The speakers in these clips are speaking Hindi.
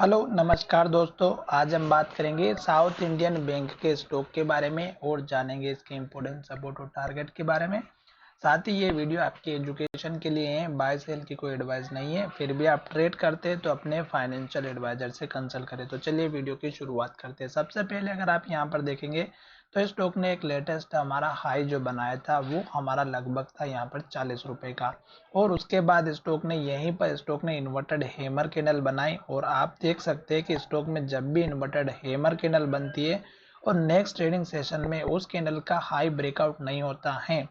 हेलो नमस्कार दोस्तों। आज हम बात करेंगे साउथ इंडियन बैंक के स्टॉक के बारे में और जानेंगे इसके इम्पोर्टेंट सपोर्ट और टारगेट के बारे में। साथ ही ये वीडियो आपके एजुकेशन के लिए है, बाय सेल की कोई एडवाइस नहीं है। फिर भी आप ट्रेड करते हैं तो अपने फाइनेंशियल एडवाइजर से कंसल्ट करें। तो चलिए वीडियो की शुरुआत करते हैं। सबसे पहले अगर आप यहाँ पर देखेंगे तो स्टॉक ने एक लेटेस्ट हमारा हाई जो बनाया था वो हमारा लगभग था यहाँ पर 40 रुपए का, और उसके बाद स्टॉक ने यहीं पर इन्वर्टेड हेमर कैंडल बनाई। और आप देख सकते हैं कि स्टॉक में जब भी इन्वर्टेड हेमर कैंडल बनती है और नेक्स्ट ट्रेडिंग सेशन में उस कैंडल का हाई ब्रेकआउट नहीं होता है,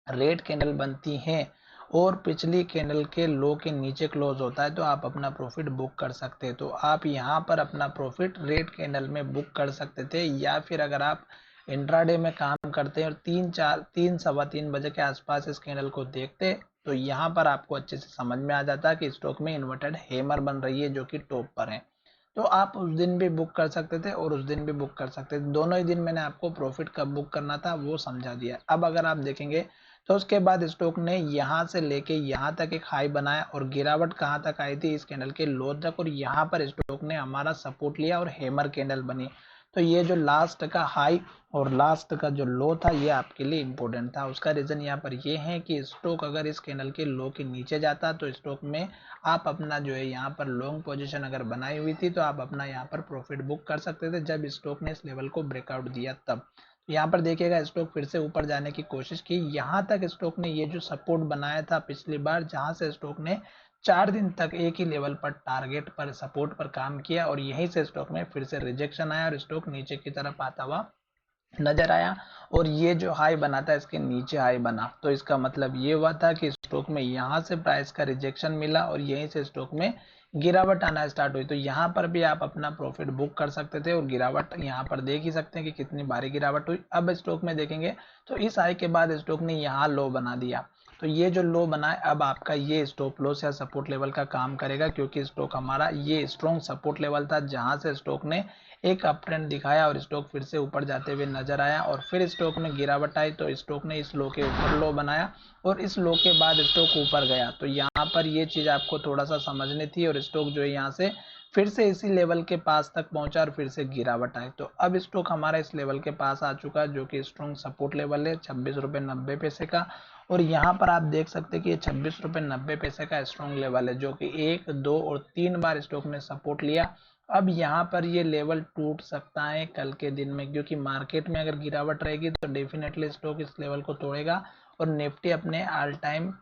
रेड कैंडल बनती है और पिछली कैंडल के लो के नीचे क्लोज होता है, तो आप अपना प्रॉफिट बुक कर सकते हैं। तो आप यहाँ पर अपना प्रॉफिट रेड कैंडल में बुक कर सकते थे, या फिर अगर आप इंट्राडे में काम करते हैं और 3 सवा 3 बजे के आसपास इस कैंडल को देखते, तो यहाँ पर आपको अच्छे से समझ में आ जाता है कि स्टॉक में इन्वर्टेड हेमर बन रही है जो कि टॉप पर है। तो आप उस दिन भी बुक कर सकते थे और उस दिन भी बुक कर सकते थे। दोनों ही दिन मैंने आपको प्रॉफिट कब बुक करना था वो समझा दिया। अब अगर आप देखेंगे तो उसके बाद स्टॉक ने यहाँ से लेके यहाँ तक एक हाई बनाया और गिरावट कहाँ तक आई थी, इस कैंडल के लो तक, और यहाँ पर स्टॉक ने हमारा सपोर्ट लिया और हेमर कैंडल बनी। तो ये जो लास्ट का हाई और लास्ट का जो लो था ये आपके लिए इंपॉर्टेंट था। उसका रीजन यहाँ पर ये है कि स्टॉक अगर इस कैंडल के लो के नीचे जाता तो स्टॉक में आप अपना जो है यहाँ पर लॉन्ग पोजीशन अगर बनाई हुई थी तो आप अपना यहाँ पर प्रॉफिट बुक कर सकते थे जब स्टॉक ने इस लेवल को ब्रेकआउट दिया तब। यहाँ पर देखिएगा स्टॉक फिर से ऊपर जाने की कोशिश की। यहाँ तक स्टॉक ने ये जो सपोर्ट बनाया था पिछली बार, जहां से स्टॉक ने 4 दिन तक एक ही लेवल पर टारगेट पर सपोर्ट पर काम किया, और यहीं से स्टॉक में फिर से रिजेक्शन आया और स्टॉक नीचे की तरफ आता हुआ नजर आया। और ये जो हाई बना था इसके नीचे हाई बना, तो इसका मतलब ये हुआ था कि स्टॉक में यहाँ से प्राइस का रिजेक्शन मिला और यहीं से स्टॉक में गिरावट आना स्टार्ट हुई। तो यहाँ पर भी आप अपना प्रॉफिट बुक कर सकते थे और गिरावट यहाँ पर देख ही सकते हैं कि कितनी भारी गिरावट हुई। अब स्टॉक में देखेंगे तो इस हाई के बाद स्टॉक ने यहाँ लो बना दिया। तो ये जो लो बना है अब आपका ये स्टॉप लॉस या सपोर्ट लेवल का काम करेगा, क्योंकि स्टॉक हमारा ये स्ट्रॉन्ग सपोर्ट लेवल था जहां से स्टॉक ने एक अप ट्रेंड दिखाया और स्टॉक फिर से ऊपर जाते हुए नजर आया, और फिर स्टॉक में गिरावट आई तो स्टॉक ने इस लो के ऊपर लो बनाया और इस लो के बाद स्टॉक ऊपर गया। तो यहाँ पर ये चीज आपको थोड़ा सा समझनी थी, और स्टॉक जो है यहाँ से फिर से इसी लेवल के पास तक पहुंचा और फिर से गिरावट आई। तो अब स्टॉक हमारा इस लेवल के पास आ चुका है जो कि स्ट्रॉन्ग सपोर्ट लेवल है 26 रुपये 90 पैसे का। और यहाँ पर आप देख सकते हैं कि ये 26 रुपये 90 पैसे का स्ट्रॉन्ग लेवल है जो कि 1 2 और 3 बार स्टॉक ने सपोर्ट लिया। अब यहाँ पर ये लेवल टूट सकता है कल के दिन में, क्योंकि मार्केट में अगर गिरावट रहेगी तो डेफिनेटली स्टॉक इस लेवल को तोड़ेगा और निफ्टी अपने ऑल टाइम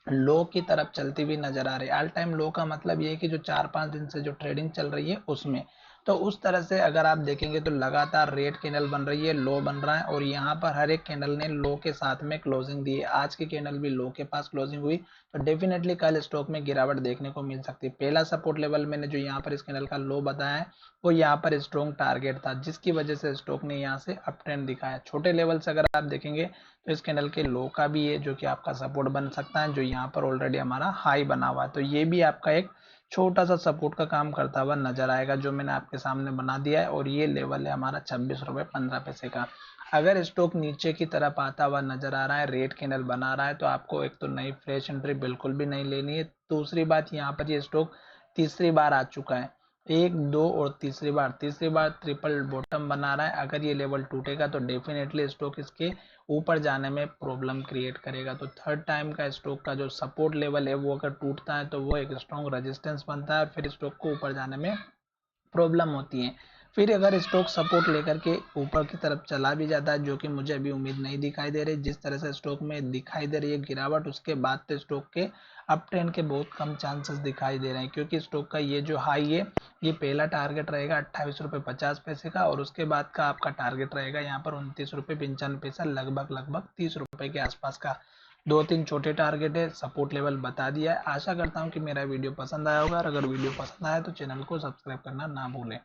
लो की तरफ चलती हुई नजर आ रही है। ऑल टाइम लो का मतलब ये है कि जो 4 5 दिन से जो ट्रेडिंग चल रही है उसमें, तो उस तरह से अगर आप देखेंगे तो लगातार रेड कैंडल बन रही है, लो बन रहा है, और यहाँ पर हर एक कैंडल ने लो के साथ में क्लोजिंग दी है। आज की कैंडल भी लो के पास क्लोजिंग हुई, तो डेफिनेटली कल स्टॉक में गिरावट देखने को मिल सकती है। पहला सपोर्ट लेवल मैंने जो यहाँ पर इस कैंडल का लो बताया है वो यहाँ पर स्ट्रॉन्ग टारगेट था, जिसकी वजह से स्टॉक ने यहाँ से अप ट्रेंड दिखाया। छोटे लेवल से अगर आप देखेंगे तो इस कैंडल के लो का भी है जो कि आपका सपोर्ट बन सकता है, जो यहाँ पर ऑलरेडी हमारा हाई बना हुआ है। तो ये भी आपका एक छोटा सा सपोर्ट का काम करता हुआ नजर आएगा जो मैंने आपके सामने बना दिया है, और ये लेवल है हमारा 26 रुपये 15 पैसे का। अगर स्टॉक नीचे की तरफ आता हुआ नजर आ रहा है, रेड कैंडल बना रहा है, तो आपको एक तो नई फ्रेश एंट्री बिल्कुल भी नहीं लेनी है। दूसरी बात, यहाँ पर ये स्टॉक तीसरी बार आ चुका है, 1 2 और तीसरी बार ट्रिपल बॉटम बना रहा है। अगर ये लेवल टूटेगा तो डेफिनेटली स्टॉक इसके ऊपर जाने में प्रॉब्लम क्रिएट करेगा। तो थर्ड टाइम का स्टॉक का जो सपोर्ट लेवल है वो अगर टूटता है तो वो एक स्ट्रॉन्ग रेजिस्टेंस बनता है और फिर स्टॉक को ऊपर जाने में प्रॉब्लम होती है। फिर अगर स्टॉक सपोर्ट लेकर के ऊपर की तरफ चला भी जाता है, जो कि मुझे अभी उम्मीद नहीं दिखाई दे रही, जिस तरह से स्टॉक में दिखाई दे रही है गिरावट, उसके बाद तो स्टॉक के अप ट्रेंड के बहुत कम चांसेस दिखाई दे रहे हैं, क्योंकि स्टॉक का ये जो हाई है ये पहला टारगेट रहेगा 28 रुपये 50 पैसे का, और उसके बाद का आपका टारगेट रहेगा यहाँ पर 29 रुपये 95 पैसा, लगभग 30 रुपए के आसपास का। 2 3 छोटे टारगेट है, सपोर्ट लेवल बता दिया है। आशा करता हूँ कि मेरा वीडियो पसंद आया होगा, और अगर वीडियो पसंद आया तो चैनल को सब्सक्राइब करना ना भूलें।